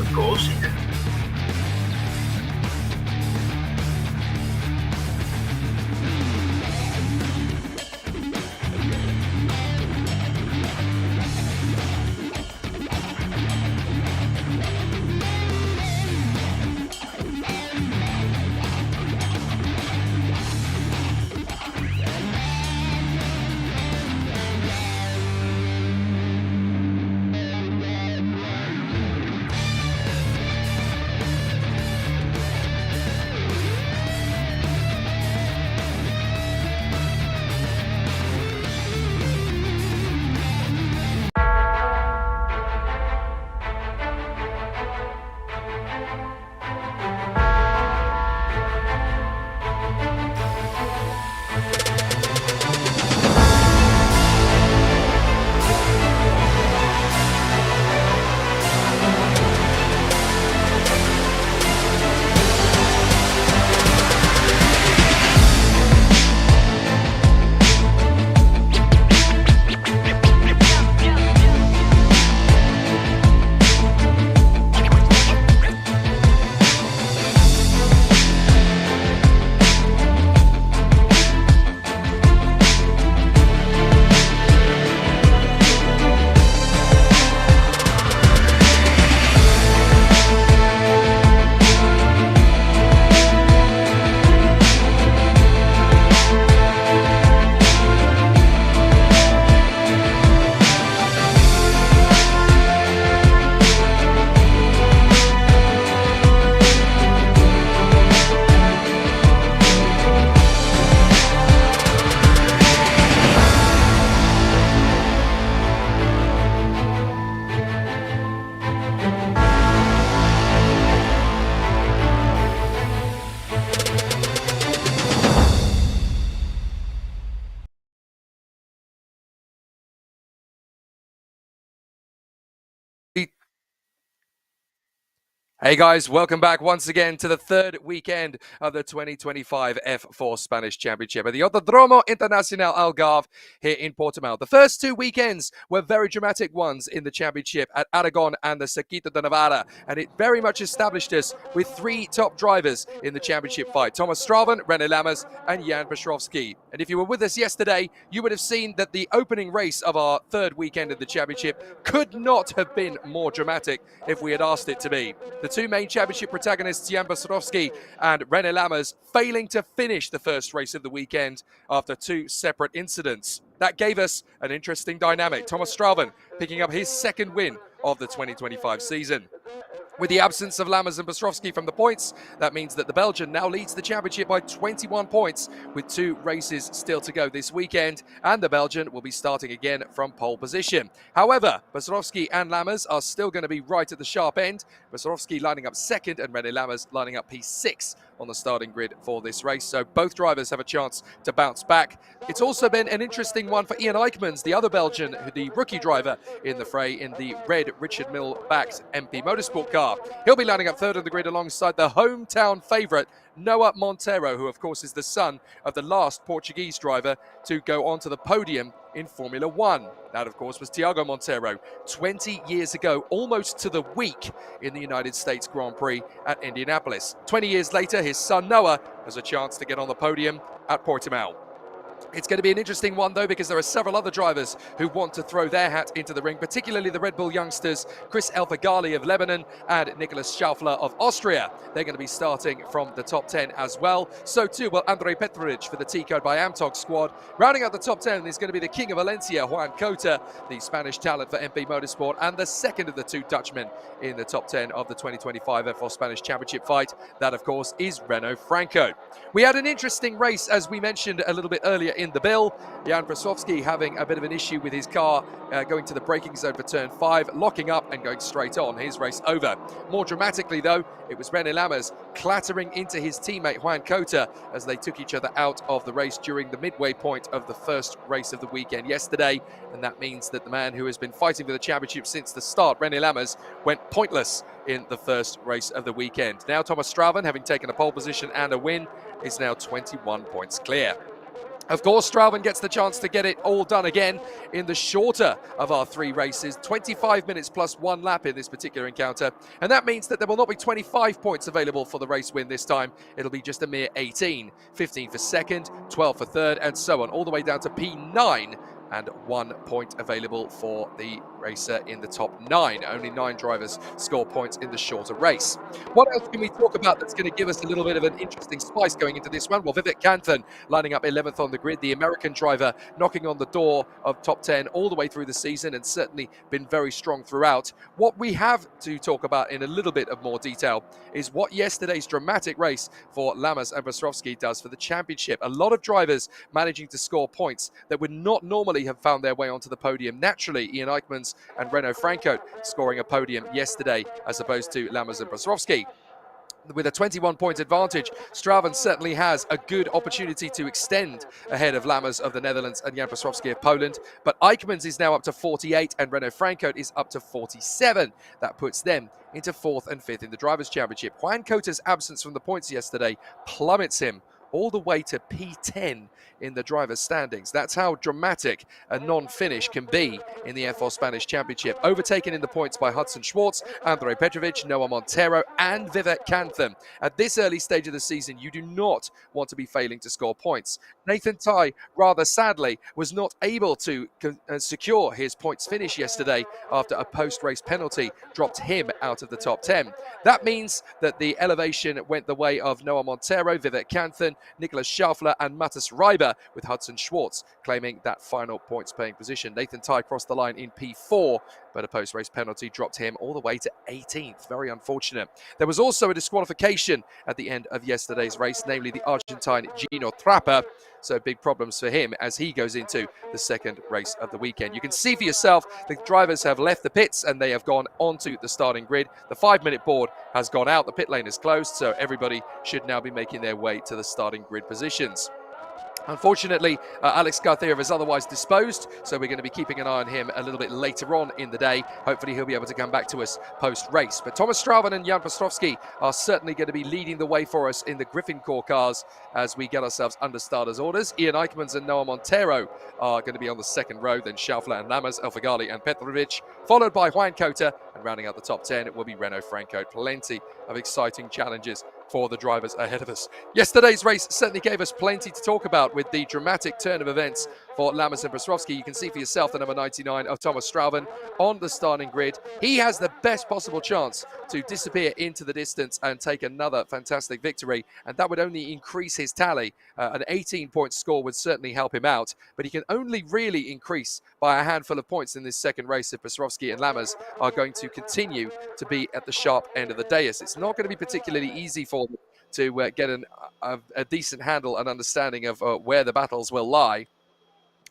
Of course. Hey guys, welcome back once again to the third weekend of the 2025 F4 Spanish Championship at the Autodromo Internacional Algarve here in Portimao. The first two weekends were very dramatic ones in the championship at Aragon and the Circuito de Navarra, and it very much established us with three top drivers in the championship fight: Thomas Straven, René Lammers and Jan Pestrovsky. And if you were with us yesterday, you would have seen that the opening race of our third weekend of the championship could not have been more dramatic if we had asked it to be. The two main championship protagonists, Jan Pestrovsky and René Lammers, failing to finish the first race of the weekend after two separate incidents. That gave us an interesting dynamic. Thomas Straven picking up his second win of the 2025 season. With the absence of Lammers and Pestrovsky from the points, that means that the Belgian now leads the championship by 21 points with two races still to go this weekend, and the Belgian will be starting again from pole position. However, Pestrovsky and Lammers are still going to be right at the sharp end. Pestrovsky lining up second and René Lammers lining up P6 on the starting grid for this race, so both drivers have a chance to bounce back. It's also been an interesting one for Ian Eichmans, the other Belgian, the rookie driver in the fray in the red Richard Mille-backed MP Motorsport car. He'll be lining up third on the grid alongside the hometown favourite, Noah Monteiro, who of course is the son of the last Portuguese driver to go onto the podium in Formula One. That, of course, was Tiago Monteiro 20 years ago, almost to the week in the United States Grand Prix at Indianapolis. 20 years later, his son Noah has a chance to get on the podium at Portimao. It's going to be an interesting one, though, because there are several other drivers who want to throw their hat into the ring, particularly the Red Bull youngsters, Chris Elfaghali of Lebanon and Nicolas Schaufler of Austria. They're going to be starting from the top 10 as well. So too will Andrej Petrovic for the T-Code by Amtog squad. Rounding out the top 10 is going to be the King of Valencia, Juan Cota, the Spanish talent for MP Motorsport, and the second of the two Dutchmen in the top 10 of the 2025 F4 Spanish Championship fight. That, of course, is Renault Franco. We had an interesting race, as we mentioned a little bit earlier in the bill. Jan Brasovski having a bit of an issue with his car going to the braking zone for turn 5, locking up and going straight on. His race over. More dramatically, though, it was René Lammers clattering into his teammate Juan Cota as they took each other out of the race during the midway point of the first race of the weekend yesterday. And that means that the man who has been fighting for the championship since the start, René Lammers, went pointless in the first race of the weekend. Now Thomas Strauven, having taken a pole position and a win, is now 21 points clear. Of course, Strauven gets the chance to get it all done again in the shorter of our 3 races, 25 minutes plus 1 lap in this particular encounter. And that means that there will not be 25 points available for the race win this time. It'll be just a mere 18, 15 for second, 12 for third, and so on, all the way down to P9. And 1 point available for the racer in the top 9. Only 9 drivers score points in the shorter race. What else can we talk about that's going to give us a little bit of an interesting spice going into this one? Well, Vivek Kanthan lining up 11th on the grid, the American driver knocking on the door of top 10 all the way through the season and certainly been very strong throughout. What we have to talk about in a little bit of more detail is what yesterday's dramatic race for Lammers and Brasovski does for the championship. A lot of drivers managing to score points that would not normally have found their way onto the podium. Naturally, Ian Eichmans and Renault Franco scoring a podium yesterday as opposed to Lammers and Brasovski. With a 21-point advantage, Strauven certainly has a good opportunity to extend ahead of Lammers of the Netherlands and Jan Brasovski of Poland. But Eichmans is now up to 48 and Renault Franco is up to 47. That puts them into 4th and 5th in the Drivers' Championship. Juan Cota's absence from the points yesterday plummets him all the way to P10 in the drivers' standings. That's how dramatic a non-finish can be in the F4 Spanish Championship. Overtaken in the points by Hudson Schwartz, Andrej Petrovic, Noah Monteiro, and Vivek Kanthan. At this early stage of the season, you do not want to be failing to score points. Nathan Ty, rather sadly, was not able to secure his points finish yesterday after a post-race penalty dropped him out of the top 10. That means that the elevation went the way of Noah Monteiro, Vivek Kanthan, Nicolas Schaufler and Matas Reiber, with Hudson Schwartz claiming that final points-paying position. Nathan Ty crossed the line in P4, but a post-race penalty dropped him all the way to 18th. Very unfortunate. There was also a disqualification at the end of yesterday's race, namely the Argentine Gino Trapper. So big problems for him as he goes into the second race of the weekend. You can see for yourself the drivers have left the pits and they have gone onto the starting grid. The 5-minute board has gone out. The pit lane is closed, so everybody should now be making their way to the starting grid positions. Unfortunately, Alex Garcia is otherwise disposed, so we're going to be keeping an eye on him a little bit later on in the day. Hopefully he'll be able to come back to us post-race. But Thomas Strauven and Jan Brasovski are certainly going to be leading the way for us in the Griffin Core cars as we get ourselves under starters' orders. Ian Eichmans and Noah Monteiro are going to be on the second row, then Schaufler and Lammers, Elfaghali and Petrovic, followed by Juan Cota, and rounding out the top 10 it will be Renault Franco. Plenty of exciting challenges for the drivers ahead of us. Yesterday's race certainly gave us plenty to talk about with the dramatic turn of events for Lammers and Brasovski. You can see for yourself the number 99 of Thomas Strauven on the starting grid. He has the best possible chance to disappear into the distance and take another fantastic victory, and that would only increase his tally. An 18-point score would certainly help him out, but he can only really increase by a handful of points in this second race if Brasovski and Lammers are going to continue to be at the sharp end of the dais. It's not going to be particularly easy for them to get a decent handle and understanding of where the battles will lie.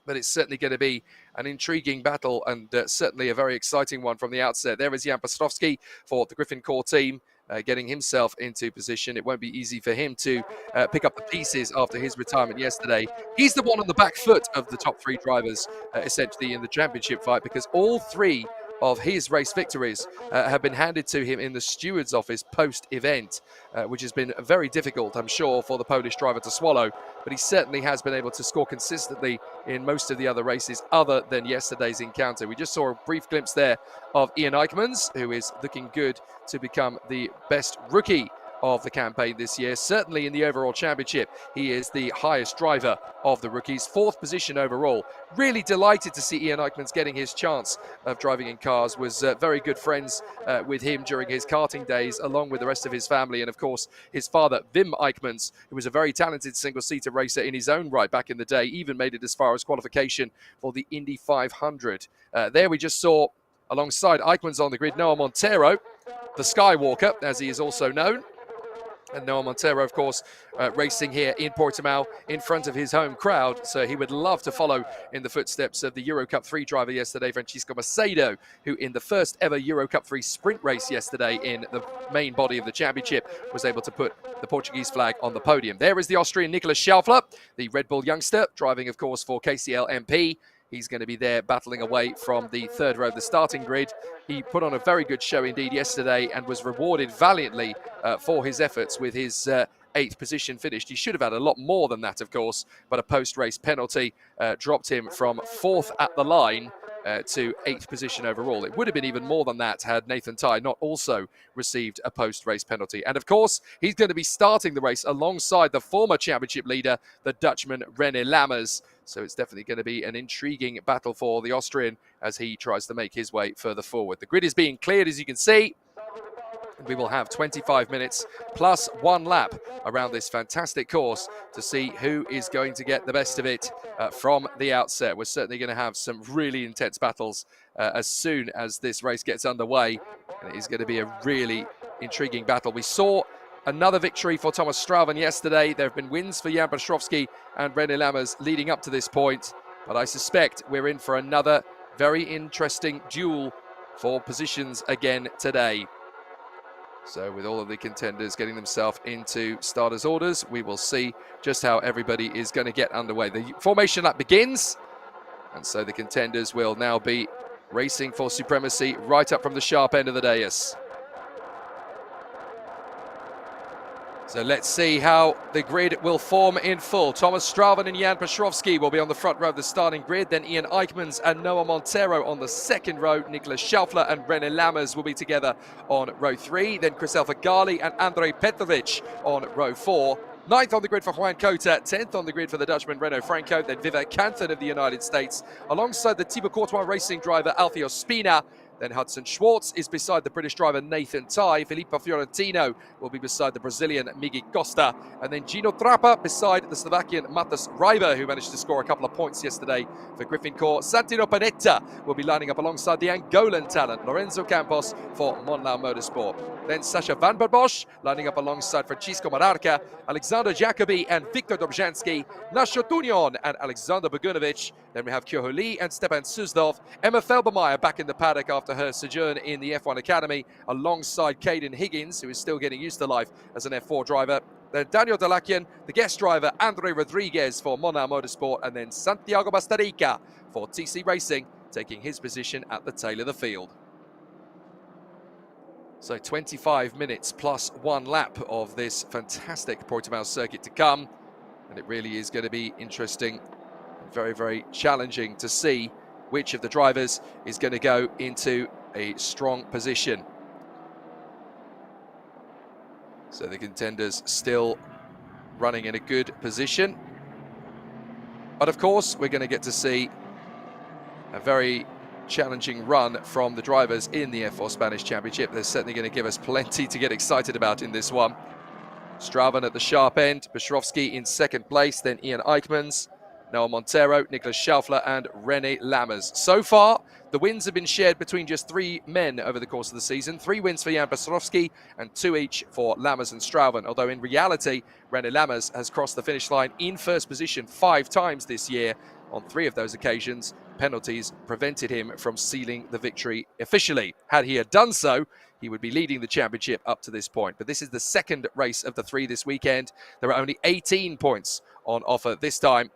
But it's certainly going to be an intriguing battle and certainly a very exciting one from the outset. There is Jan Brasovski for the Griffin Core team, getting himself into position. It won't be easy for him to pick up the pieces after his retirement yesterday. He's the one on the back foot of the top 3 drivers, essentially in the championship fight, because all 3 of his race victories have been handed to him in the steward's office post-event, which has been very difficult, I'm sure, for the Polish driver to swallow. But he certainly has been able to score consistently in most of the other races other than yesterday's encounter. We just saw a brief glimpse there of Ian Eichmans, who is looking good to become the best rookie of the campaign this year. Certainly in the overall championship, he is the highest driver of the rookies, 4th position overall. Really delighted to see Ian Eichmans getting his chance of driving in cars. Was very good friends with him during his karting days, along with the rest of his family, and of course his father, Wim Eichmans, who was a very talented single-seater racer in his own right back in the day, even made it as far as qualification for the Indy 500. There we just saw, alongside Eichmans on the grid, Noah Montero, the Skywalker, as he is also known. And Noah Montero, of course, racing here in Portimao in front of his home crowd. So he would love to follow in the footsteps of the Euro Cup 3 driver yesterday, Francisco Macedo, who in the first ever Euro Cup 3 sprint race yesterday in the main body of the championship was able to put the Portuguese flag on the podium. There is the Austrian Nicolas Schaufler, the Red Bull youngster, driving, of course, for KCL MP. He's going to be there battling away from the third row of the starting grid. He put on a very good show indeed yesterday and was rewarded valiantly for his efforts with his 8th position finished. He should have had a lot more than that, of course, but a post-race penalty dropped him from 4th at the line to 8th position overall. It would have been even more than that had Nathan Ty not also received a post-race penalty. And of course, he's going to be starting the race alongside the former championship leader, the Dutchman René Lammers. So it's definitely going to be an intriguing battle for the Austrian as he tries to make his way further forward. The grid is being cleared, as you can see. We will have 25 minutes plus 1 lap around this fantastic course to see who is going to get the best of it from the outset. We're certainly going to have some really intense battles as soon as this race gets underway. And it is going to be a really intriguing battle. We saw another victory for Thomas Strauven yesterday. There have been wins for Jan Piotrowski and René Lammers leading up to this point. But I suspect we're in for another very interesting duel for positions again today. So with all of the contenders getting themselves into starters' orders, we will see just how everybody is going to get underway. The formation lap begins, and so the contenders will now be racing for supremacy right up from the sharp end of the dais. So let's see how the grid will form in full. Thomas Strauven and Jan Piotrowski will be on the front row of the starting grid. Then Ian Eichmans and Noah Montero on the second row. Nicolas Schaufler and René Lammers will be together on row 3. Then Christopher Gali and Andrej Petrovic on row 4. 9th on the grid for Juan Cota, 10th on the grid for the Dutchman Renault Franco, then Vivek Canthan of the United States, alongside the Thibaut Courtois Racing driver Alfio Spina. Then Hudson Schwartz is beside the British driver Nathan Ty. Filippo Fiorentino will be beside the Brazilian Miguel Costa. And then Gino Trappa beside the Slovakian Matas Reiber, who managed to score a couple of points yesterday for Griffincourt. Santino Panetta will be lining up alongside the Angolan talent Lorenzo Campos for Monlau Motorsport. Then Sasha Van Bosch lining up alongside Francisco Mararca, Alexander Jacobi and Viktor Dobzhansky, Nasho Tunion and Alexander Bogunovic. Then we have Kyoho Lee and Stepan Suzdov. Emma Felbermeyer back in the paddock after her sojourn in the F1 Academy, alongside Caden Higgins, who is still getting used to life as an F4 driver. Then Daniel Dalakian, the guest driver, Andre Rodriguez for Monau Motorsport, and then Santiago Bastarica for TC Racing, taking his position at the tail of the field. So 25 minutes plus 1 lap of this fantastic Portimao circuit to come. And it really is going to be interesting and very, very challenging to see which of the drivers is going to go into a strong position. So the contenders still running in a good position. But of course, we're going to get to see a very challenging run from the drivers in the F4 Spanish Championship. They're certainly going to give us plenty to get excited about in this one. Strauven at the sharp end, Piotrowski in second place, then Ian Eichmans, Noah Montero, Nicolas Schaufler and René Lammers. So far, the wins have been shared between just 3 men over the course of the season. 3 wins for Jan Piotrowski and 2 each for Lammers and Strauven. Although in reality, René Lammers has crossed the finish line in first position 5 times this year. On 3 of those occasions, penalties prevented him from sealing the victory officially. Had he had done so, he would be leading the championship up to this point. But this is the second race of the 3 this weekend. There are only 18 points on offer this time.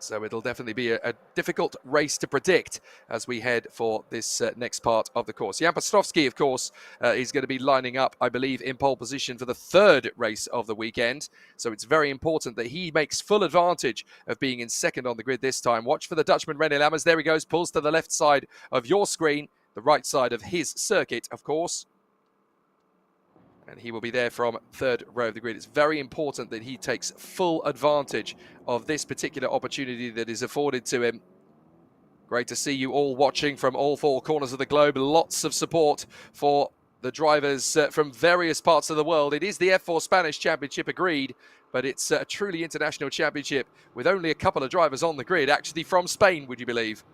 So it'll definitely be a difficult race to predict as we head for this next part of the course. Jan Pastrovsky, of course, is going to be lining up, I believe, in pole position for the third race of the weekend. So it's very important that he makes full advantage of being in second on the grid this time. Watch for the Dutchman, René Lammers. There he goes, pulls to the left side of your screen, the right side of his circuit, of course. And he will be there from third row of the grid. It's very important that he takes full advantage of this particular opportunity that is afforded to him. Great to see you all watching from all four corners of the globe. Lots of support for the drivers from various parts of the world. It is the F4 Spanish Championship, agreed, but it's a truly international championship with only a couple of drivers on the grid, actually from Spain, would you believe?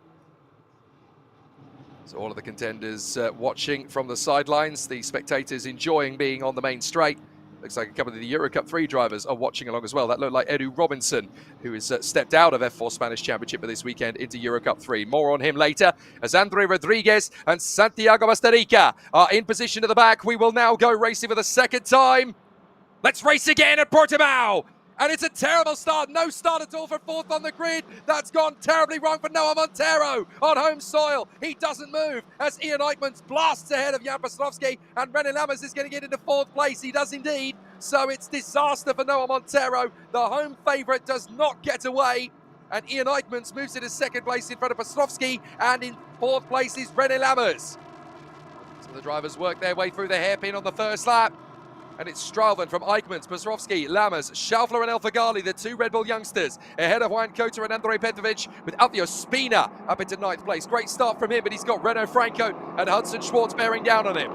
So all of the contenders watching from the sidelines, the spectators enjoying being on the main straight. Looks like a couple of the Euro Cup 3 drivers are watching along as well. That looked like Edu Robinson, who has stepped out of F4 Spanish Championship for this weekend into Euro Cup 3. More on him later, as Andre Rodriguez and Santiago Bastarrica are in position at the back. We will now go racing for the second time. Let's race again at Portimao. And it's a terrible start. No start at all for fourth on the grid. That's gone terribly wrong for Noah Montero on home soil. He doesn't move as Ian Eichmans blasts ahead of Jan Pastrovsky, and René Lammers is going to get into fourth place. He does indeed. So it's disaster for Noah Montero. The home favourite does not get away. And Ian Eichmans moves into second place in front of Pastrovsky, and in fourth place is René Lammers. So the drivers work their way through the hairpin on the first lap. And it's Strauven from Eichmans, Pastrovsky, Lammers, Schaufler and Elfagari, the two Red Bull youngsters, ahead of Juan Cota and Andrei Petrovic, with Alfio Spina up into ninth place. Great start from him, but he's got Renault Franco and Hudson Schwartz bearing down on him.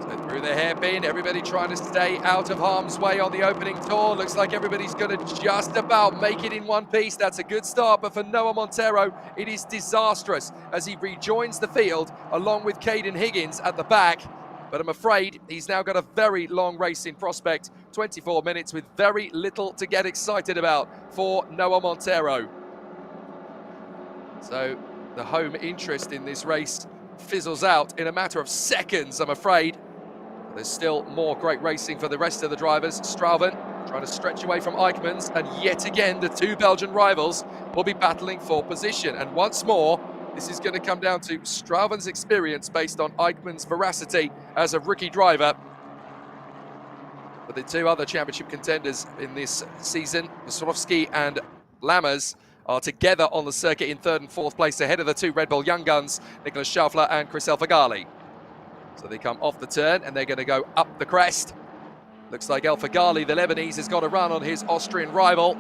So through the hairpin, everybody trying to stay out of harm's way on the opening tour. Looks like everybody's going to just about make it in one piece. That's a good start, but for Noah Montero, it is disastrous as he rejoins the field along with Caden Higgins at the back. But I'm afraid he's now got a very long race in prospect, 24 minutes with very little to get excited about for Noah Montero. So the home interest in this race fizzles out in a matter of seconds, I'm afraid. There's still more great racing for the rest of the drivers. Strauven trying to stretch away from Eichmans, and yet again the two Belgian rivals will be battling for position. And once more, this is going to come down to Strauven's experience based on Eichmans' veracity as a rookie driver. But the two other championship contenders in this season, Pastrovsky and Lammers, are together on the circuit in third and fourth place ahead of the two Red Bull young guns, Nicolas Schaufler and Chris Elfagari. So they come off the turn and they're going to go up the crest. Looks like Elfagari, the Lebanese, has got a run on his Austrian rival.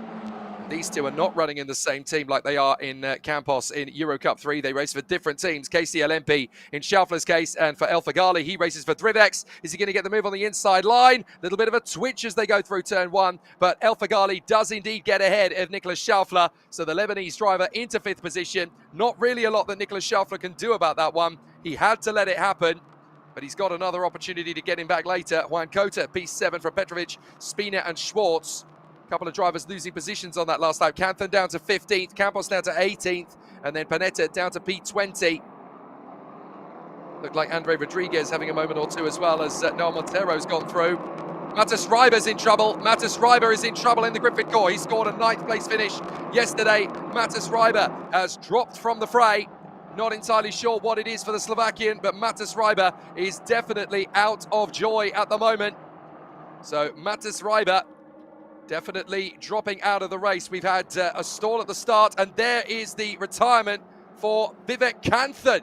These two are not running in the same team like they are in Campos in Euro Cup 3. They race for different teams. KCLMP in Schaufler's case, and for Elfagari, he races for Drivex. Is he going to get the move on the inside line? A little bit of a twitch as they go through turn one, but Elfagari does indeed get ahead of Nicolas Schaufler. So the Lebanese driver into fifth position. Not really a lot that Nicolas Schaufler can do about that one. He had to let it happen, but he's got another opportunity to get him back later. Juan Cota, P7 for Petrovic, Spina and Schwartz. Couple of drivers losing positions on that last lap. Canthan down to 15th, Campos down to 18th, and then Panetta down to P20. Looked like Andre Rodriguez having a moment or two as well as Noah Montero's gone through. Matas Reiber's in trouble. Matas Reiber is in trouble in the Griffith Corps. He scored a ninth place finish yesterday. Matas Reiber has dropped from the fray. Not entirely sure what it is for the Slovakian, but Matas Reiber is definitely out of joy at the moment. So Matas Reiber definitely dropping out of the race. We've had a stall at the start, and there is the retirement for Vivek Canthan.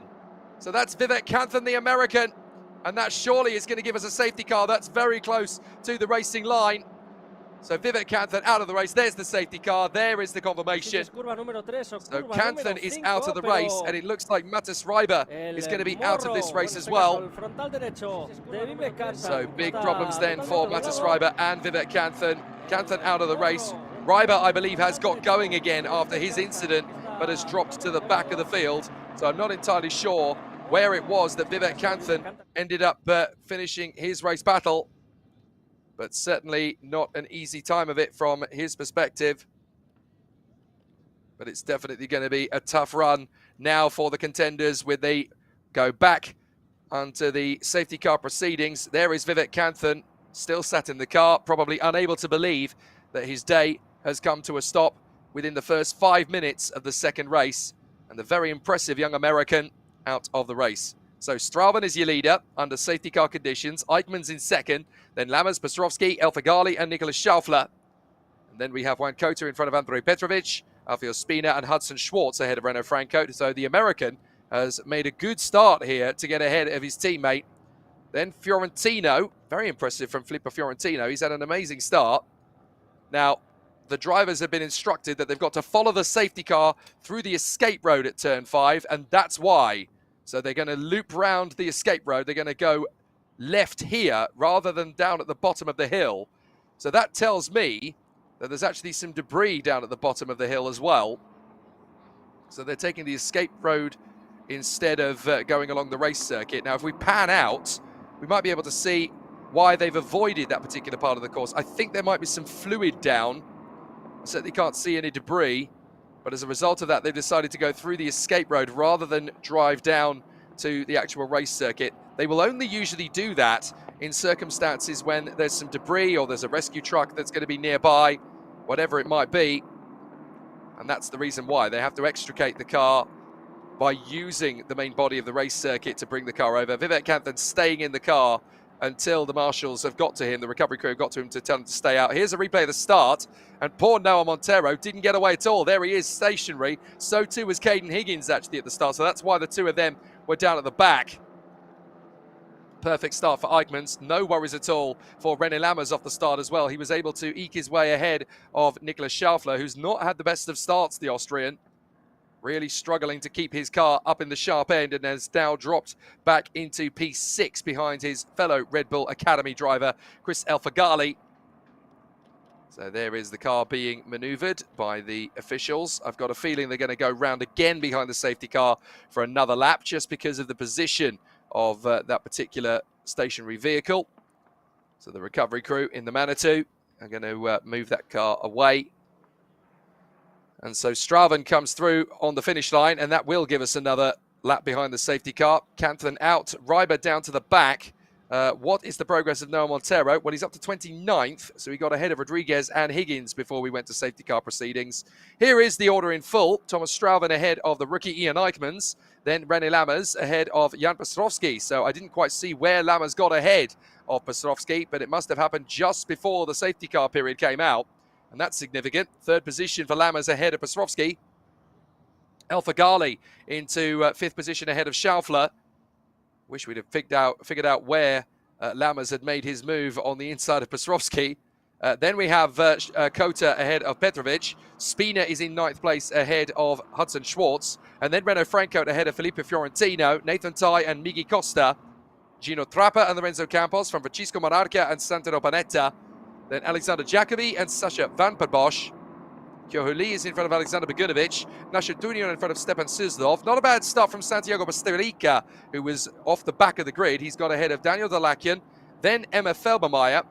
So that's Vivek Canthan, the American, and that surely is going to give us a safety car. That's very close to the racing line. So Vivek Canthan out of the race. There's the safety car. There is the confirmation. So Canthan is out of the race, and it looks like Matas Reiber is going to be out of this race as well. So big problems then for Matas Reiber and Vivek Canthan. Canthan out of the race. Reiber, I believe, has got going again after his incident, but has dropped to the back of the field. So I'm not entirely sure where it was that Vivek Canthan ended up finishing his race battle, but certainly not an easy time of it from his perspective. But it's definitely going to be a tough run now for the contenders when they go back onto the safety car proceedings. There is Vivek Canthan, still sat in the car, probably unable to believe that his day has come to a stop within the first 5 minutes of the second race, and the very impressive young American out of the race. So Straven is your leader under safety car conditions. Eichmann's in second, then Lammers, Pestrovsky, El Fagali, and Nicholas Schaufler. And then we have Juan Cota in front of Andrei Petrovic, Alfio Spina, and Hudson Schwartz ahead of Renault Franco. So the American has made a good start here to get ahead of his teammate. Then Fiorentino, very impressive from Filippo Fiorentino. He's had an amazing start. Now, the drivers have been instructed that they've got to follow the safety car through the escape road at turn 5, and that's why. So they're going to loop round the escape road. They're going to go left here rather than down at the bottom of the hill. So that tells me that there's actually some debris down at the bottom of the hill as well. So they're taking the escape road instead of going along the race circuit. Now, if we pan out, we might be able to see why they've avoided that particular part of the course. I think there might be some fluid down. I certainly can't see any debris, but as a result of that, they've decided to go through the escape road rather than drive down to the actual race circuit. They will only usually do that in circumstances when there's some debris or there's a rescue truck that's going to be nearby, whatever it might be. And that's the reason why they have to extricate the car by using the main body of the race circuit to bring the car over. Vivek Kanthan staying in the car until the marshals have got to him, the recovery crew have got to him to tell him to stay out. Here's a replay of the start, and poor Noah Montero didn't get away at all. There he is, stationary. So too was Caden Higgins actually at the start, so that's why the two of them were down at the back. Perfect start for Eichmann's. No worries at all for René Lammers off the start as well. He was able to eke his way ahead of Nicholas Schaufler, who's not had the best of starts, the Austrian. Really struggling to keep his car up in the sharp end and has now dropped back into P6 behind his fellow Red Bull Academy driver, Chris El Fagali. So there is the car being manoeuvred by the officials. I've got a feeling they're going to go round again behind the safety car for another lap just because of the position of that particular stationary vehicle. So the recovery crew in the Manitou are going to move that car away. And so Straven comes through on the finish line, and that will give us another lap behind the safety car. Kanthan out, Reiber down to the back. What is the progress of Noah Montero? Well, he's up to 29th, so he got ahead of Rodriguez and Higgins before we went to safety car proceedings. Here is the order in full. Thomas Straven ahead of the rookie Ian Eichmann's, then René Lammers ahead of Jan Pestrovsky. So I didn't quite see where Lammers got ahead of Pestrovsky, but it must have happened just before the safety car period came out. And that's significant. Third position for Lammers ahead of Pestrovsky. El Fagali into fifth position ahead of Schaufler. Wish we'd have figured out where Lammers had made his move on the inside of Pestrovsky. Then we have Cota ahead of Petrovic. Spina is in ninth place ahead of Hudson Schwartz. And then Renault Franco ahead of Filippo Fiorentino, Nathan Tai and Migi Costa. Gino Trappa and Lorenzo Campos from Francisco Mararca and Santino Panetta. Then Alexander Jacobi and Sasha Van Perbosch. Kyohuli is in front of Alexander Begunovic. Nasha Dunion in front of Stepan Suzdov. Not a bad start from Santiago Basterica, who was off the back of the grid. He's got ahead of Daniel Dalakian, then Emma Felbermeyer,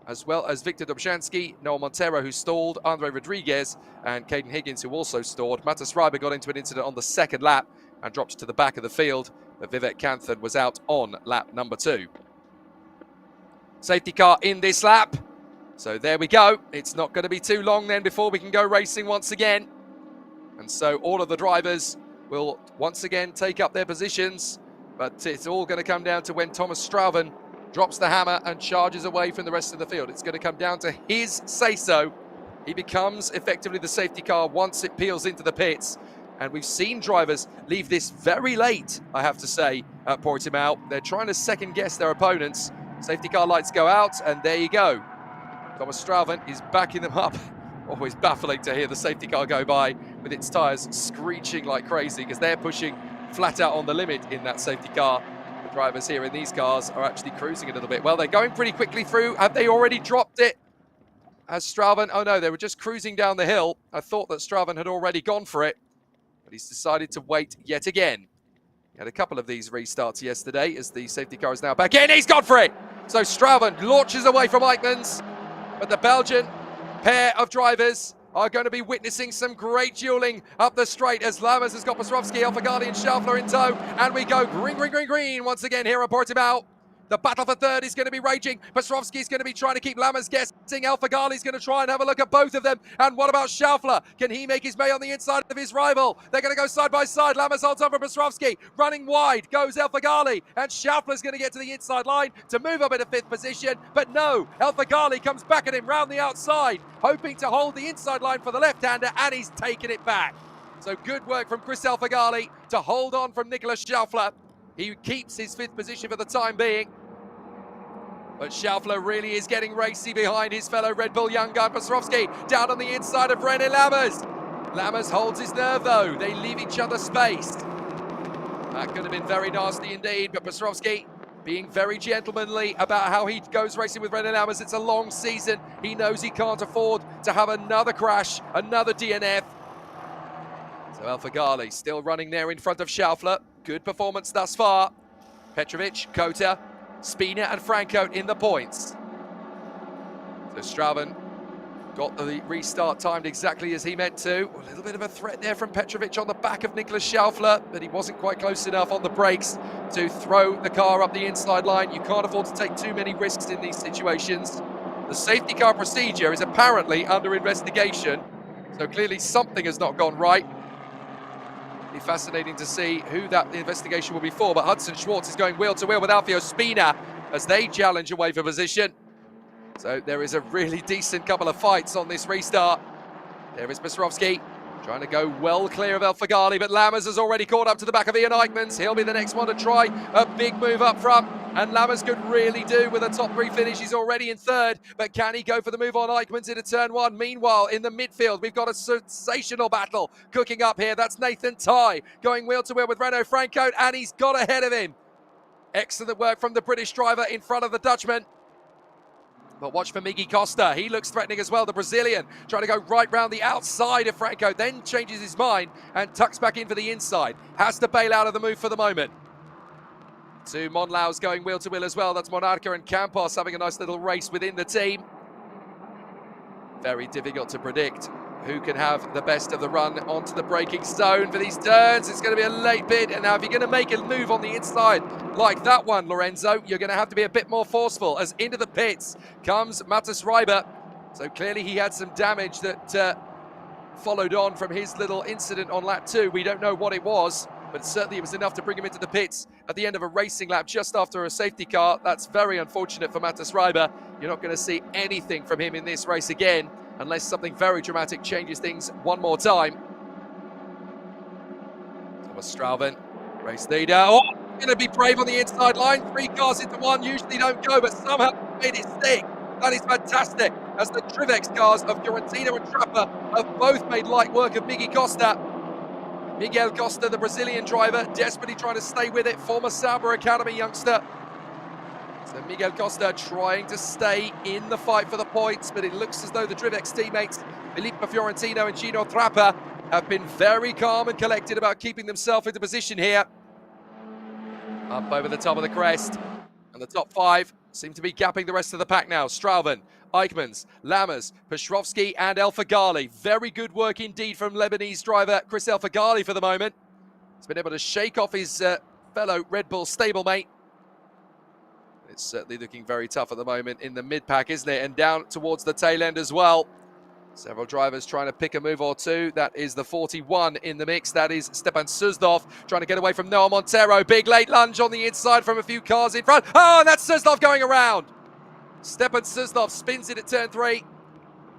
as well as Victor Dobzhansky, Noah Montero, who stalled, Andre Rodriguez, and Caden Higgins, who also stalled. Matas Reiber got into an incident on the second lap and dropped to the back of the field, but Vivek Kanthan was out on lap number 2. Safety car in this lap. So there we go. It's not going to be too long then before we can go racing once again. And so all of the drivers will once again take up their positions. But it's all going to come down to when Thomas Straven drops the hammer and charges away from the rest of the field. It's going to come down to his say-so. He becomes effectively the safety car once it peels into the pits. And we've seen drivers leave this very late, I have to say, at Portimao. They're trying to second-guess their opponents. Safety car lights go out, and there you go. Thomas Straven is backing them up. Always baffling to hear the safety car go by with its tyres screeching like crazy because they're pushing flat out on the limit in that safety car. The drivers here in these cars are actually cruising a little bit. Well, they're going pretty quickly through. Have they already dropped it? As Straven, oh no, they were just cruising down the hill. I thought that Straven had already gone for it, but he's decided to wait yet again. He had a couple of these restarts yesterday as the safety car is now back in. He's gone for it! So Straven launches away from Eichmann's. But the Belgian pair of drivers are going to be witnessing some great dueling up the straight as Lammers has got Pestrovsky, El Fagali and Schaufler in tow. And we go green, green, green, green once again here at Portimao. The battle for third is going to be raging. Petrovski's going to be trying to keep Lammers guessing. Elfagali's going to try and have a look at both of them. And what about Schaufler? Can he make his way on the inside of his rival? They're going to go side by side. Lammers holds on for Petrovski. Running wide goes Elfagali. And Schaufler's going to get to the inside line to move up into fifth position. But no, Elfagali comes back at him round the outside, hoping to hold the inside line for the left-hander, and he's taken it back. So good work from Chris Elfagali to hold on from Nicolas Schaufler. He keeps his fifth position for the time being. But Schaufler really is getting racy behind his fellow Red Bull young gun, Petrovski, down on the inside of René Lammers. Lammers holds his nerve though. They leave each other space. That could have been very nasty indeed, but Petrovski being very gentlemanly about how he goes racing with René Lammers. It's a long season. He knows he can't afford to have another crash, another DNF. So Elfagali still running there in front of Schaufler. Good performance thus far. Petrovic, Kota, Spina and Franco in the points. So Straven got the restart timed exactly as he meant to. A little bit of a threat there from Petrovic on the back of Nicolas Schaufler, but he wasn't quite close enough on the brakes to throw the car up the inside line. You can't afford to take too many risks in these situations. The safety car procedure is apparently under investigation, so clearly something has not gone right. Be fascinating to see who that investigation will be for, but Hudson Schwartz is going wheel to wheel with Alfio Spina as they challenge away for position. So there is a really decent couple of fights on this restart. There is Petrovski trying to go well clear of Elfagali, but Lammers has already caught up to the back of Ian Eichmans. He'll be the next one to try a big move up front, and Lammers could really do with a top three finish. He's already in third, but can he go for the move on Eichmans into turn one? Meanwhile, in the midfield, we've got a sensational battle cooking up here. That's Nathan Ty going wheel to wheel with Renault Franco, and he's got ahead of him. Excellent work from the British driver in front of the Dutchman. But watch for Miguel Costa. He looks threatening as well. The Brazilian trying to go right round the outside of Franco, then changes his mind and tucks back in for the inside. Has to bail out of the move for the moment. Two Monlaus going wheel to wheel as well. That's Monarca and Campos having a nice little race within the team. Very difficult to predict who can have the best of the run onto the braking zone for these turns. It's going to be a late bid, and now if you're going to make a move on the inside like that one, Lorenzo, you're going to have to be a bit more forceful, as into the pits comes Matas Reiber. So clearly he had some damage that followed on from his little incident on lap 2. We don't know what it was, but certainly it was enough to bring him into the pits at the end of a racing lap just after a safety car. That's very unfortunate for Matas Reiber. You're not going to see anything from him in this race again, unless something very dramatic changes things one more time. Thomas Straven, race leader. Oh, going to be brave on the inside line. 3 cars into one usually don't go, but somehow made it stick. That is fantastic, as the Trivex cars of Fiorentino and Trapper have both made light work of Miguel Costa. Miguel Costa, the Brazilian driver, desperately trying to stay with it. Former Sauber Academy youngster. So Miguel Costa trying to stay in the fight for the points, but it looks as though the Trivex teammates, Filippo Fiorentino and Gino Trappa, have been very calm and collected about keeping themselves into position here. Up over the top of the crest, and the top 5 seem to be gapping the rest of the pack now. Straven, Eichmans, Lammers, Petrovski and Elfagali. Very good work indeed from Lebanese driver Chris Elfagali for the moment. He's been able to shake off his fellow Red Bull stablemate. It's certainly looking very tough at the moment in the mid-pack, isn't it? And down towards the tail end as well. Several drivers trying to pick a move or two. That is the 41 in the mix. That is Stepan Suzdov trying to get away from Noah Montero. Big late lunge on the inside from a few cars in front. Oh, and that's Suzdov going around. Stepan Suzdov spins it at turn 3.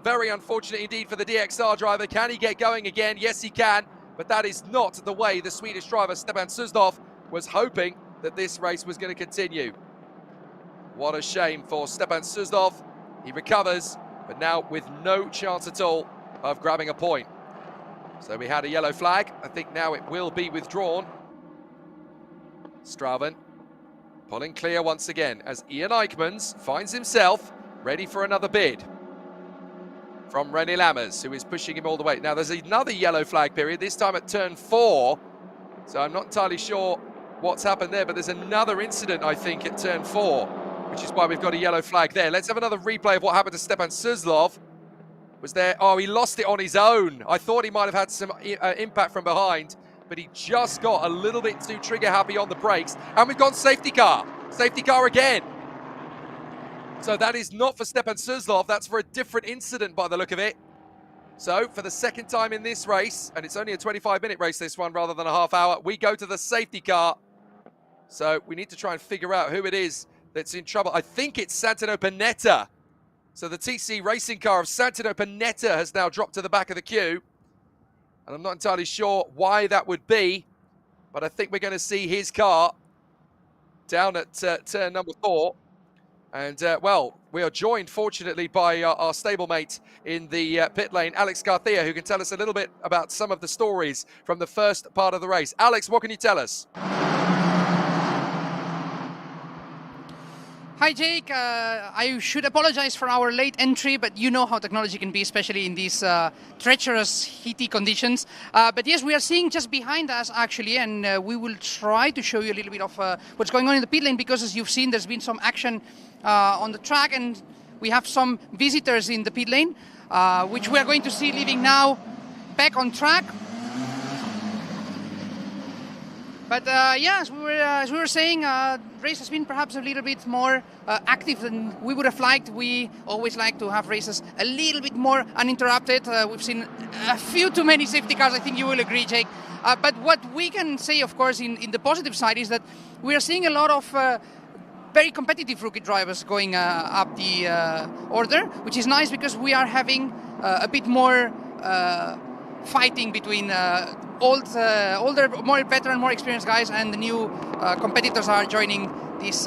Very unfortunate indeed for the DXR driver. Can he get going again? Yes, he can. But that is not the way the Swedish driver Stepan Suzdov was hoping that this race was going to continue. What a shame for Stepan Suzdov. He recovers, but now with no chance at all of grabbing a point. So we had a yellow flag. I think now it will be withdrawn. Straven pulling clear once again as Ian Eichmans finds himself ready for another bid from René Lammers, who is pushing him all the way. Now there's another yellow flag period, this time at turn 4. So I'm not entirely sure what's happened there, but there's another incident, I think, at turn 4, which is why we've got a yellow flag there. Let's have another replay of what happened to Stepan Suzdov. Was there? Oh, he lost it on his own. I thought he might have had some impact from behind, but he just got a little bit too trigger happy on the brakes. And we've gone safety car. Safety car again. So that is not for Stepan Suslov. That's for a different incident by the look of it. So for the second time in this race, and it's only a 25-minute race, this one, rather than a half hour, we go to the safety car. So we need to try and figure out who it is that's in trouble. I think it's Santino Panetta. So the TC racing car of Santino Panetta has now dropped to the back of the queue. And I'm not entirely sure why that would be, but I think we're going to see his car down at turn number 4. And, well, we are joined, fortunately, by our stablemate in the pit lane, Alex Garcia, who can tell us a little bit about some of the stories from the first part of the race. Alex, what can you tell us? Hi, Jake. I should apologize for our late entry, but you know how technology can be, especially in these treacherous, heaty conditions. But yes, we are seeing just behind us, actually, and we will try to show you a little bit of what's going on in the pit lane, because as you've seen, there's been some action on the track, and we have some visitors in the pit lane, which we are going to see leaving now back on track. But yeah, as we were saying, race has been perhaps a little bit more active than we would have liked. We always like to have races a little bit more uninterrupted. We've seen a few too many safety cars, I think you will agree, Jake. But what we can say, of course, in the positive side is that we are seeing a lot of very competitive rookie drivers going up the order, which is nice because we are having a bit more fighting between older, more veteran, more experienced guys, and the new competitors are joining this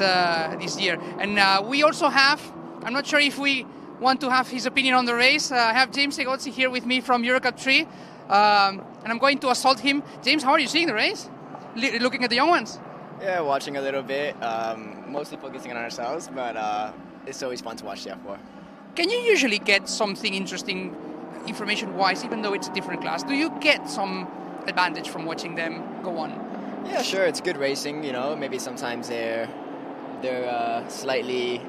year. And we also have, I'm not sure if we want to have his opinion on the race. I have James Segozzi here with me from Eurocup 3, and I'm going to assault him. James, how are you seeing the race? Looking at the young ones? Yeah, watching a little bit, mostly focusing on ourselves, but it's always fun to watch the F4. Can you usually get something interesting information-wise, even though it's a different class? Do you get some advantage from watching them go on? Yeah, sure. It's good racing. You know, maybe sometimes their slightly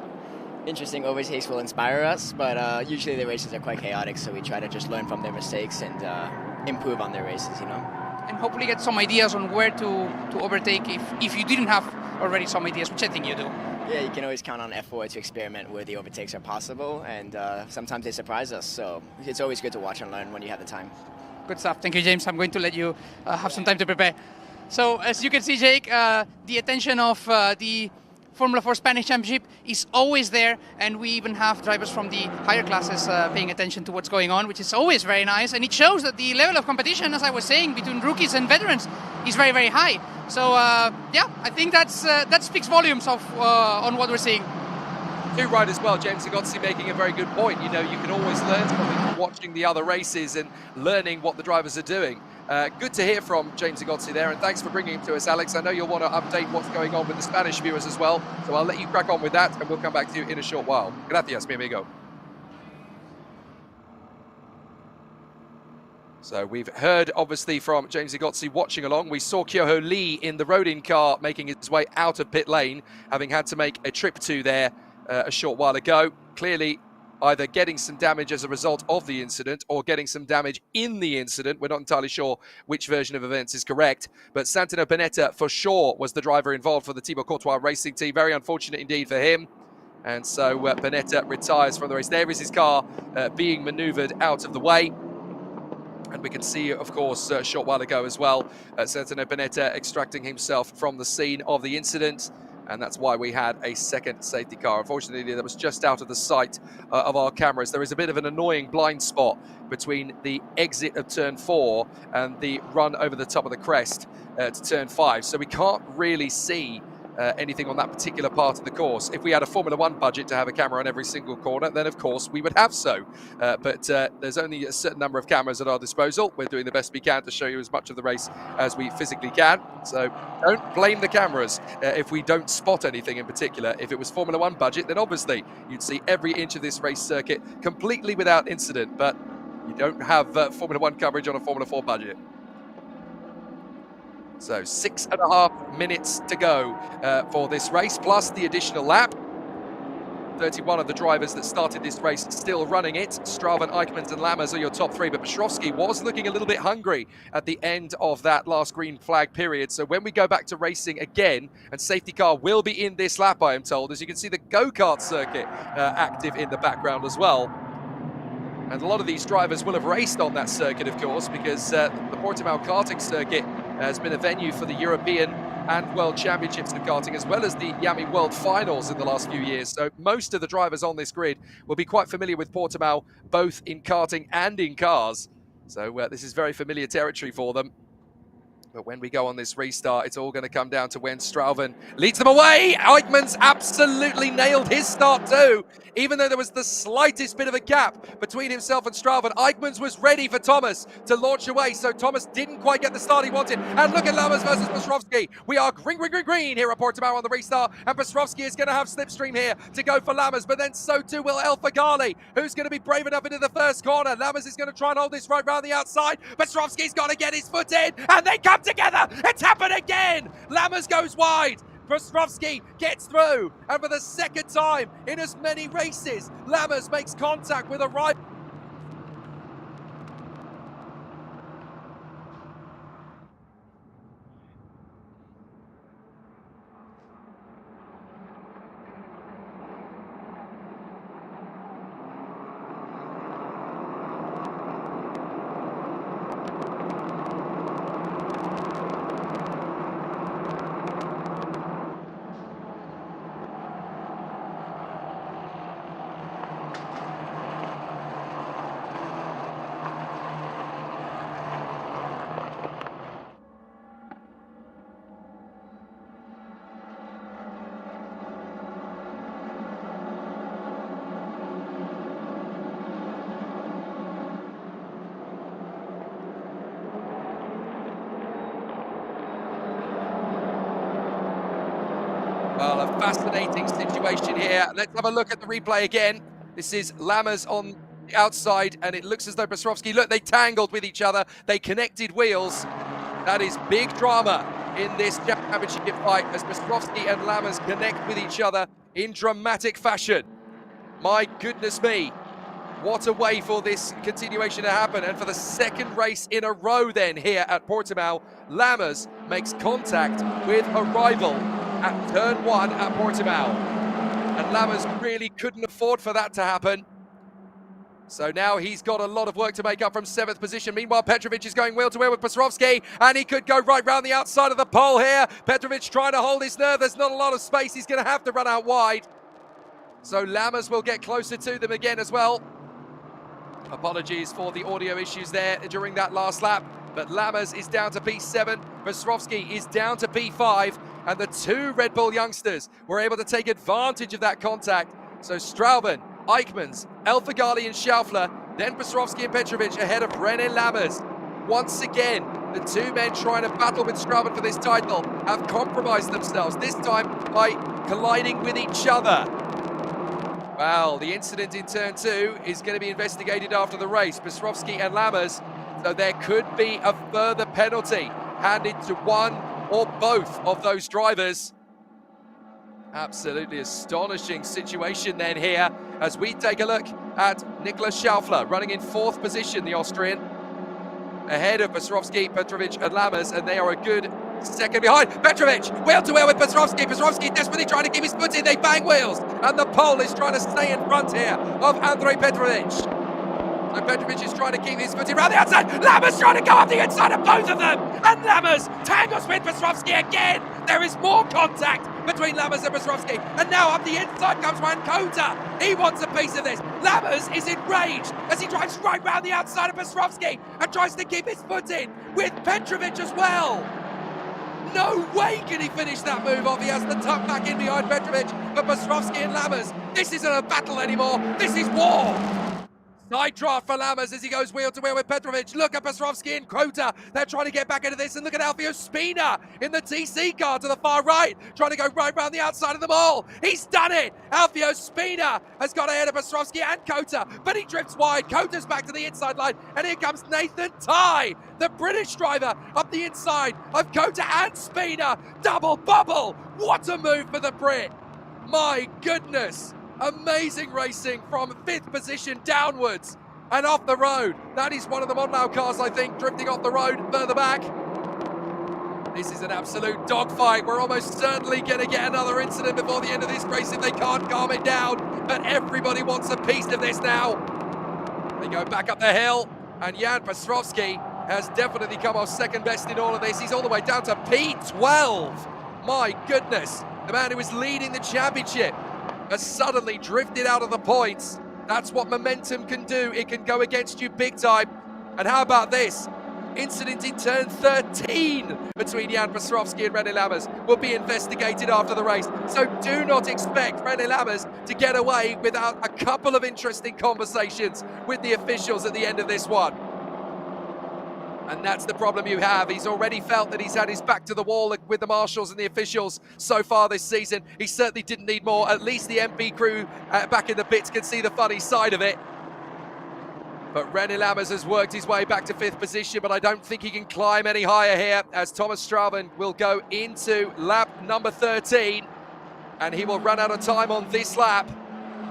interesting overtakes will inspire us, but usually the races are quite chaotic. So we try to just learn from their mistakes and improve on their races. You know, and hopefully get some ideas on where to overtake if you didn't have already some ideas, which I think you do. Yeah, you can always count on F4 to experiment where the overtakes are possible, and sometimes they surprise us. So it's always good to watch and learn when you have the time. Good stuff. Thank you, James. I'm going to let you have some time to prepare. So as you can see, Jake, the attention of the Formula 4 Spanish Championship is always there, and we even have drivers from the higher classes paying attention to what's going on, which is always very nice, and it shows that the level of competition, as I was saying, between rookies and veterans is very, very high. So yeah, I think that speaks volumes of on what we're seeing. Too right as well, James Segozzi making a very good point. You know, you can always learn from watching the other races and learning what the drivers are doing. Good to hear from James Segozzi there, and thanks for bringing him to us, Alex. I know you'll want to update what's going on with the Spanish viewers as well, so I'll let you crack on with that, and we'll come back to you in a short while. Gracias, mi amigo. So we've heard, obviously, from James Segozzi watching along. We saw Kyoho Lee in the Rodin car making his way out of pit lane, having had to make a trip to there a short while ago. Clearly either getting some damage as a result of the incident or getting some damage in the incident. We're not entirely sure which version of events is correct, but Santino Panetta for sure was the driver involved for the Thibaut Courtois racing team. Very unfortunate indeed for him. And so Panetta retires from the race. There is his car being maneuvered out of the way. And we can see, of course, a short while ago as well, Santino Panetta extracting himself from the scene of the incident. And that's why we had a second safety car. Unfortunately, that was just out of the sight of our cameras. There is a bit of an annoying blind spot between the exit of turn 4 and the run over the top of the crest to turn 5. So we can't really see anything on that particular part of the course. If we had a Formula 1 budget to have a camera on every single corner, then of course we would have so. But there's only a certain number of cameras at our disposal. We're doing the best we can to show you as much of the race as we physically can. So don't blame the cameras if we don't spot anything in particular. If it was Formula 1 budget, then obviously you'd see every inch of this race circuit completely without incident. But you don't have Formula 1 coverage on a Formula 4 budget. So 6.5 minutes to go for this race, plus the additional lap. 31 of the drivers that started this race still running it. Straven, Eichmanns and Lammers are your top three, but Petrovsky was looking a little bit hungry at the end of that last green flag period. So when we go back to racing again, and safety car will be in this lap, I am told, as you can see the go-kart circuit active in the background as well. And a lot of these drivers will have raced on that circuit, of course, because the Portimao karting circuit has been a venue for the European and World Championships of karting, as well as the Yami World Finals in the last few years. So most of the drivers on this grid will be quite familiar with Portimao, both in karting and in cars. So this is very familiar territory for them. But when we go on this restart, it's all going to come down to when Straven leads them away. Eichmanns absolutely nailed his start too. Even though there was the slightest bit of a gap between himself and Straven, Eichmanns was ready for Thomas to launch away. So Thomas didn't quite get the start he wanted. And look at Lammers versus Petrovsky. We are green here at Portimao on the restart. And Petrovsky is going to have slipstream here to go for Lammers. But then so too will El Fagali, who's going to be brave enough into the first corner. Lammers is going to try and hold this right round the outside. Petrovsky's got to get his foot in. And they come together. It's happened again. Lammers goes wide. Petrovsky gets through, and for the second time in as many races, Lammers makes contact with a rival. Well, a fascinating situation here. Let's have a look at the replay again. This is Lammers on the outside, and it looks as though Petrovsky, look, they tangled with each other. They connected wheels. That is big drama in this championship fight as Petrovsky and Lammers connect with each other in dramatic fashion. My goodness me. What a way for this continuation to happen. And for the second race in a row then here at Portimao, Lammers makes contact with a rival at turn 1 at Portimao. And Lammers really couldn't afford for that to happen. So now he's got a lot of work to make up from 7th position. Meanwhile, Petrovic is going wheel to wheel with Petrovsky, and he could go right round the outside of the pole here. Petrovic trying to hold his nerve. There's not a lot of space. He's going to have to run out wide. So Lammers will get closer to them again as well. Apologies for the audio issues there during that last lap. But Lammers is down to P7, Petrovsky is down to P5, and the two Red Bull youngsters were able to take advantage of that contact. So Straven, Eichmanns, El Fagali and Schaufler, then Petrovsky and Petrovic ahead of René Lammers. Once again, the two men trying to battle with Straven for this title have compromised themselves, this time by colliding with each other. Well, the incident in turn 2 is going to be investigated after the race. Petrovsky and Lammers. So there could be a further penalty handed to one or both of those drivers. Absolutely astonishing situation then here as we take a look at Niklas Schaufler running in 4th position, the Austrian, ahead of Petrovsky, Petrovic and Lammers, and they are a good second behind. Petrovic, wheel to wheel with Petrovsky. Petrovsky desperately trying to keep his foot in. They bang wheels, and the pole is trying to stay in front here of Andrei Petrovic. So Petrovic is trying to keep his foot in around the outside. Lammers trying to go up the inside of both of them. And Lammers tangles with Petrovsky again. There is more contact between Lammers and Petrovsky. And now up the inside comes Juan Cota. He wants a piece of this. Lammers is enraged as he drives right round the outside of Petrovsky and tries to keep his foot in with Petrovic as well. No way can he finish that move off. He has the tuck back in behind Petrovic. But Petrovsky and Lammers, this isn't a battle anymore. This is war. Side draft for Lammers as he goes wheel to wheel with Petrovic. Look at Petrovsky and Cota. They're trying to get back into this. And look at Alfio Spina in the TC car to the far right. Trying to go right round the outside of them all. He's done it. Alfio Spina has got ahead of Petrovsky and Cota. But he drifts wide. Cota's back to the inside line. And here comes Nathan Ty, the British driver, up the inside of Cota and Spina. Double bubble. What a move for the Brit. My goodness. Amazing racing from 5th position downwards and off the road. That is one of the Monlau cars, I think, drifting off the road further back. This is an absolute dogfight. We're almost certainly going to get another incident before the end of this race if they can't calm it down. But everybody wants a piece of this now. They go back up the hill, and Jan Pastrovsky has definitely come off second best in all of this. He's all the way down to P12. My goodness, the man who was leading the championship has suddenly drifted out of the points. That's what momentum can do. It can go against you big time. And how about this? Incident in turn 13 between Jan Pastrovsky and René Lammers will be investigated after the race. So do not expect René Lammers to get away without a couple of interesting conversations with the officials at the end of this one. And that's the problem you have. He's already felt that he's had his back to the wall with the marshals and the officials so far this season. He certainly didn't need more. At least the MP crew back in the pits can see the funny side of it. But René Lammers has worked his way back to 5th position, but I don't think he can climb any higher here, as Thomas Strauven will go into lap number 13, and he will run out of time on this lap.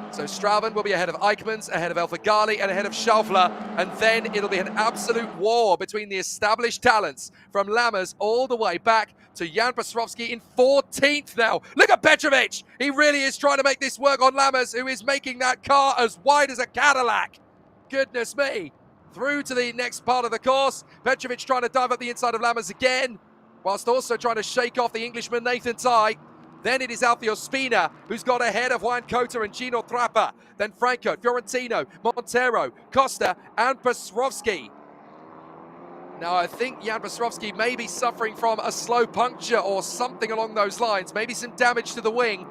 So Strauven will be ahead of Eichmanns, ahead of El Fagali, and ahead of Schaufler, and then it'll be an absolute war between the established talents, from Lammers all the way back to Jan Pastrovsky in 14th now. Look at Petrovic! He really is trying to make this work on Lammers, who is making that car as wide as a Cadillac. Goodness me. Through to the next part of the course. Petrovic trying to dive up the inside of Lammers again, whilst also trying to shake off the Englishman Nathan Ty. Then it is Alfio Spina, who's got ahead of Juan Cota and Gino Trappa. Then Franco, Fiorentino, Montero, Costa, and Pastrovsky. Now, I think Jan Pastrovsky may be suffering from a slow puncture or something along those lines. Maybe some damage to the wing,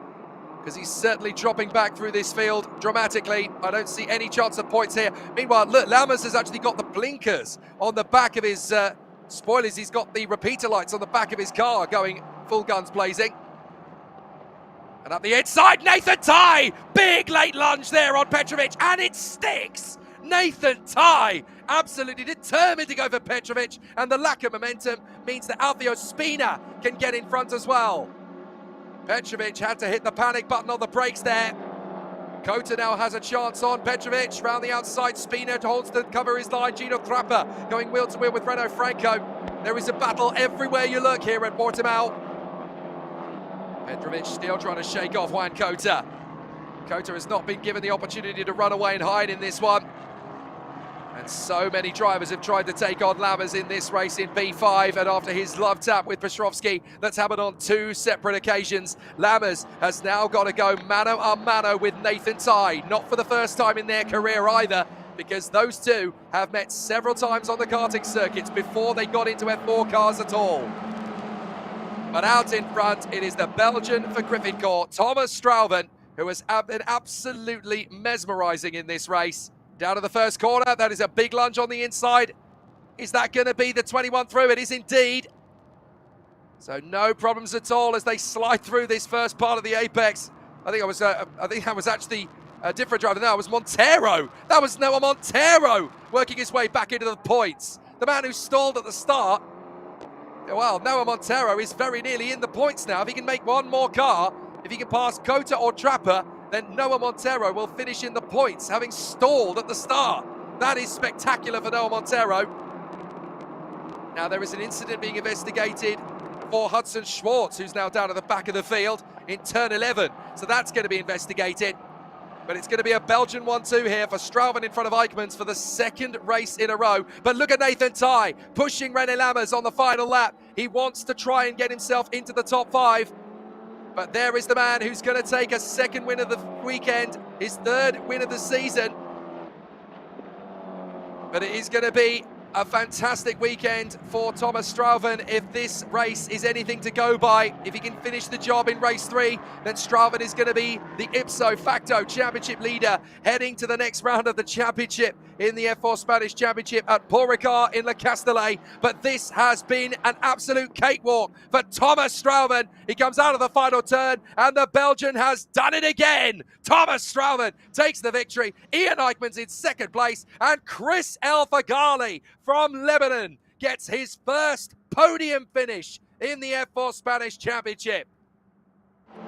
because he's certainly dropping back through this field dramatically. I don't see any chance of points here. Meanwhile, look, Lammers has actually got the blinkers on the back of his spoilers. He's got the repeater lights on the back of his car going full guns blazing. And up the inside, Nathan Ty! Big late lunge there on Petrovic, and it sticks! Nathan Ty absolutely determined to go for Petrovic, and the lack of momentum means that Alfio Spina can get in front as well. Petrovic had to hit the panic button on the brakes there. Cota now has a chance on Petrovic. Round the outside, Spina holds to cover his line. Gino Trappa going wheel to wheel with Renault Franco. There is a battle everywhere you look here at Portimao. Petrovic still trying to shake off Juan Cota. Cota has not been given the opportunity to run away and hide in this one. And so many drivers have tried to take on Lammers in this race in P5, and after his love tap with Pastrovsky, that's happened on 2 separate occasions. Lammers has now got to go mano a mano with Nathan Ty, not for the first time in their career either, because those two have met several times on the karting circuits before they got into F4 cars at all. But out in front, it is the Belgian for Griffincourt, Thomas Strauven, who has been absolutely mesmerising in this race. Down to the first corner, that is a big lunge on the inside. Is that going to be the 21 through? It is indeed. So no problems at all as they slide through this first part of the apex. I think that was actually a different driver. No, it was Montero. That was Noah Montero working his way back into the points. The man who stalled at the start. Well, Noah Montero is very nearly in the points now. If he can make one more car, if he can pass Cota or Trapper, then Noah Montero will finish in the points, having stalled at the start. That is spectacular for Noah Montero. Now there is an incident being investigated for Hudson Schwartz, who's now down at the back of the field in turn 11. So that's going to be investigated. But it's going to be a Belgian 1-2 here for Strauven in front of Eichmanns for the 2nd race in a row. But look at Nathan Ty pushing René Lammers on the final lap. He wants to try and get himself into the top 5. But there is the man who's going to take a 2nd win of the weekend, his 3rd win of the season. But it is going to be a fantastic weekend for Thomas Strauven if this race is anything to go by. If he can finish the job in race 3, then Strauven is going to be the ipso facto championship leader heading to the next round of the championship in the F4 Spanish Championship at Paul Ricard in Le Castellet. But this has been an absolute cakewalk for Thomas Strauven. He comes out of the final turn and the Belgian has done it again. Thomas Strauven takes the victory. Ian Eichmanns in 2nd place, and Chris El Fagali from Lebanon gets his first podium finish in the F4 Spanish Championship.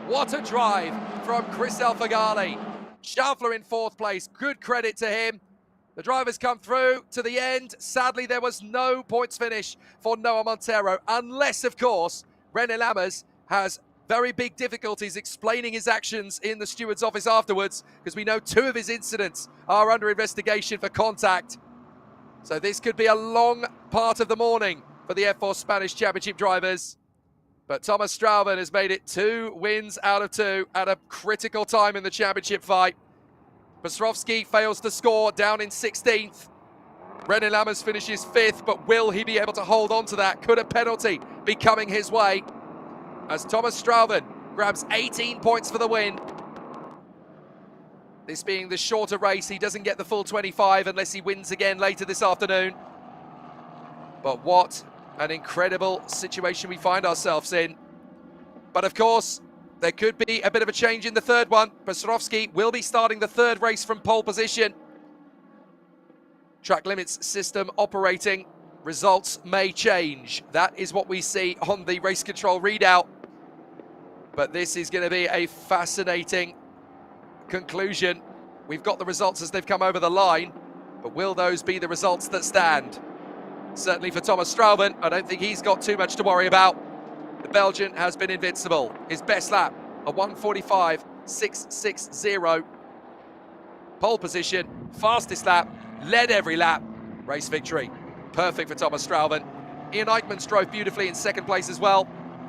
What a drive from Chris El Fagali. Schaffler in 4th place. Good credit to him. The drivers come through to the end. Sadly, there was no points finish for Noah Montero, unless, of course, René Lammers has very big difficulties explaining his actions in the steward's office afterwards, because we know 2 of his incidents are under investigation for contact. So this could be a long part of the morning for the F4 Spanish Championship drivers. But Thomas Strauven has made it 2 wins out of 2 at a critical time in the championship fight. Bastrovsky fails to score, down in 16th. René Lammers finishes 5th, but will he be able to hold on to that? Could a penalty be coming his way? As Thomas Strauven grabs 18 points for the win. This being the shorter race, he doesn't get the full 25 unless he wins again later this afternoon. But what an incredible situation we find ourselves in. But of course, there could be a bit of a change in the 3rd one. Bastrovsky will be starting the 3rd race from pole position. Track limits system operating. Results may change. That is what we see on the race control readout. But this is going to be a fascinating conclusion. We've got the results as they've come over the line, but will those be the results that stand? Certainly for Thomas Strauven, I don't think he's got too much to worry about. The Belgian has been invincible. His best lap, a 1:45.660. Pole position, fastest lap, led every lap. Race victory. Perfect for Thomas Strauven. Ian Eichmann drove beautifully in 2nd place as well,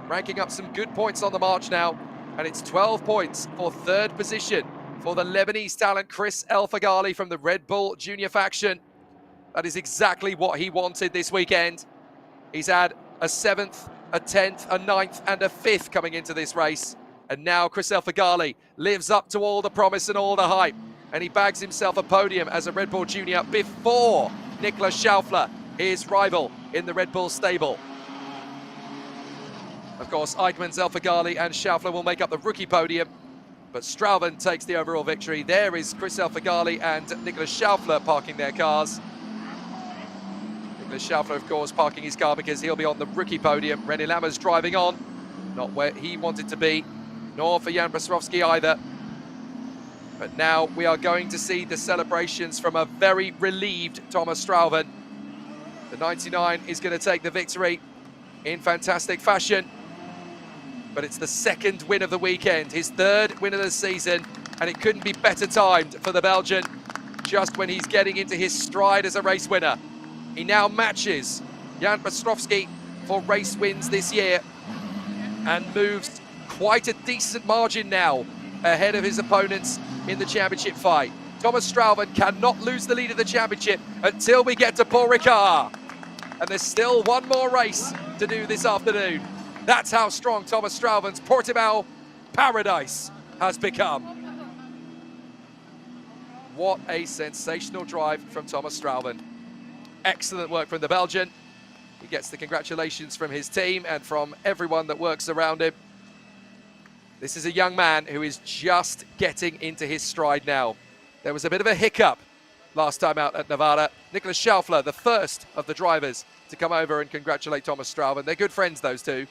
ranking up some good points on the march now. And it's 12 points for 3rd position for the Lebanese talent Chris El Faghali from the Red Bull Junior faction. That is exactly what he wanted this weekend. He's had a 7th, a 10th, a 9th and a 5th coming into this race. And now Chris El Faghali lives up to all the promise and all the hype. And he bags himself a podium as a Red Bull Junior before Niklas Schaffler, his rival in the Red Bull stable. Of course, Eichmann's El Faghali and Schaffler will make up the rookie podium, but Strauven takes the overall victory. There is Chris El Faghali and Niklas Schaffler parking their cars. Niklas Schaffler, of course, parking his car because he'll be on the rookie podium. René Lammers driving on, not where he wanted to be, nor for Jan Bastrovsky either. But now we are going to see the celebrations from a very relieved Thomas Strauven. The 99 is going to take the victory in fantastic fashion. But it's the 2nd win of the weekend, his 3rd win of the season, and it couldn't be better timed for the Belgian, just when he's getting into his stride as a race winner. He now matches Jan Bastrovsky for race wins this year and moves quite a decent margin now ahead of his opponents in the championship fight. Thomas Strauven cannot lose the lead of the championship until we get to Paul Ricard. And there's still one more race to do this afternoon. That's how strong Thomas Strauven's Portimao paradise has become. What a sensational drive from Thomas Strauven. Excellent work from the Belgian. He gets the congratulations from his team and from everyone that works around him. This is a young man who is just getting into his stride now. There was a bit of a hiccup last time out at Nevada. Niklas Schaffler, the first of the drivers to come over and congratulate Thomas Strauven. They're good friends, those two.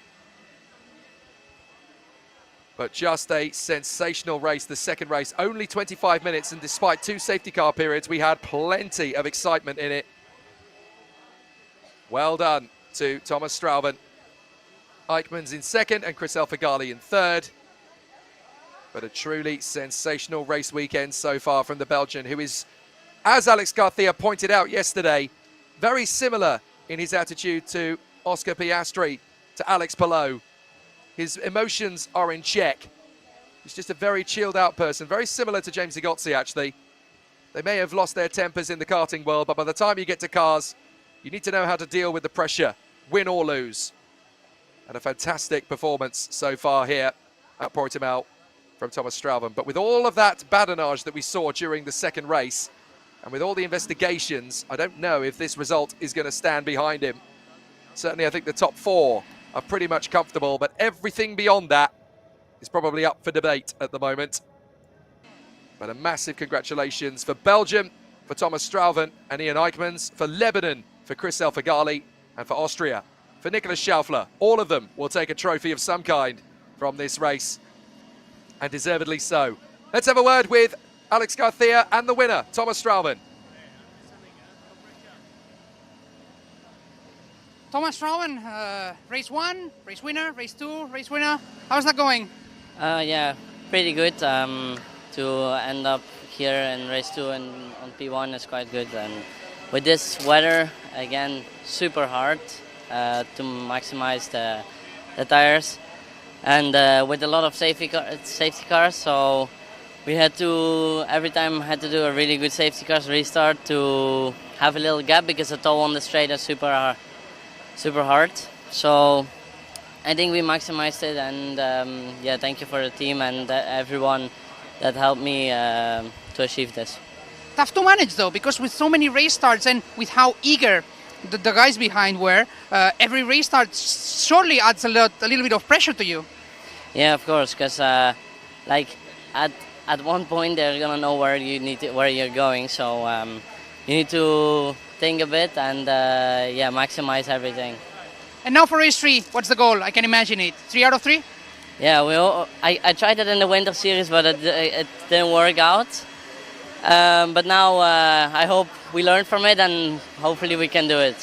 But just a sensational race, the 2nd race. Only 25 minutes, and despite 2 safety car periods, we had plenty of excitement in it. Well done to Thomas Strauven. Eichmann's in 2nd and Chris El Faghali in 3rd. But a truly sensational race weekend so far from the Belgian, who is, as Alex Garcia pointed out yesterday, very similar in his attitude to Oscar Piastri, to Alex Palou. His emotions are in check. He's just a very chilled out person, very similar to James Igozzi, actually. They may have lost their tempers in the karting world, but by the time you get to cars, you need to know how to deal with the pressure, win or lose. And a fantastic performance so far here at Portimao from Thomas Strauven. But with all of that badinage that we saw during the 2nd race, and with all the investigations, I don't know if this result is going to stand behind him. Certainly, I think the top 4 are pretty much comfortable, but everything beyond that is probably up for debate at the moment. But a massive congratulations for Belgium, for Thomas Strauven and Ian Eichmanns, for Lebanon, for Chris El Faghali, and for Austria, for Niklas Schaffler. All of them will take a trophy of some kind from this race, and deservedly so. Let's have a word with Alex Garcia, and the winner, Thomas Strauben. Thomas Strauben, race 1, race winner, race 2, race winner. How's that going? Yeah, pretty good. To end up here in race 2 and on P1 is quite good. And with this weather, again, super hard to maximize the tires. And with a lot of safety cars, so we had to, every time had to do a really good safety cars restart to have a little gap because the toe on the straight is super hard. So I think we maximized it, and yeah, thank you for the team and everyone that helped me to achieve this. Tough to manage though, because with so many race starts and with how eager the guys behind were, every race start surely adds a little bit of pressure to you. Yeah, of course, because like at one point they're gonna know where you're going, so you need to think a bit and yeah, maximize everything. And now for race 3, what's the goal? I can imagine it. 3 out of 3? Yeah, I tried it in the winter series, but it didn't work out. But now I hope we learn from it and hopefully we can do it.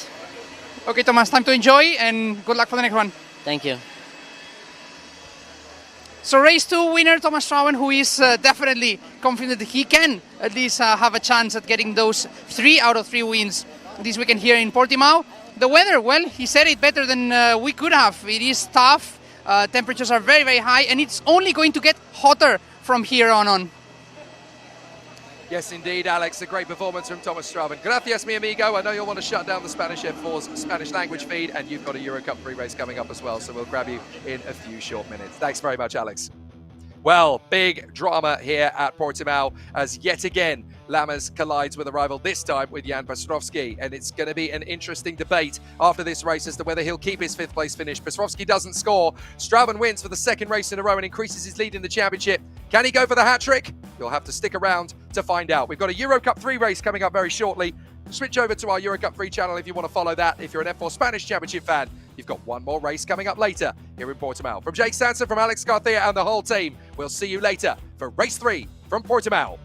Okay, Thomas, time to enjoy and good luck for the next one. Thank you. So race 2 winner Thomas Strauben, who is definitely confident that he can at least have a chance at getting those 3 out of 3 wins this weekend here in Portimao. The weather, well, he said it better than we could have. It is tough, temperatures are very, very high, and it's only going to get hotter from here on. Yes, indeed, Alex. A great performance from Thomas Strauben. Gracias, mi amigo. I know you'll want to shut down the Spanish F4's Spanish language feed, and you've got a Euro Cup 3 race coming up as well, so we'll grab you in a few short minutes. Thanks very much, Alex. Well, big drama here at Portimao as yet again Lammers collides with a rival, this time with Jan Pestrovsky, and it's going to be an interesting debate after this race as to whether he'll keep his 5th place finish. Pestrovsky doesn't score. Strauben wins for the 2nd race in a row and increases his lead in the championship. Can he go for the hat-trick? You'll have to stick around to find out. We've got a Euro Cup 3 race coming up very shortly. Switch over to our Euro Cup 3 channel if you want to follow that. If you're an F4 Spanish Championship fan, you've got one more race coming up later here in Portimao. From Jake Sanson, from Alex Garcia and the whole team, we'll see you later for race 3 from Portimao.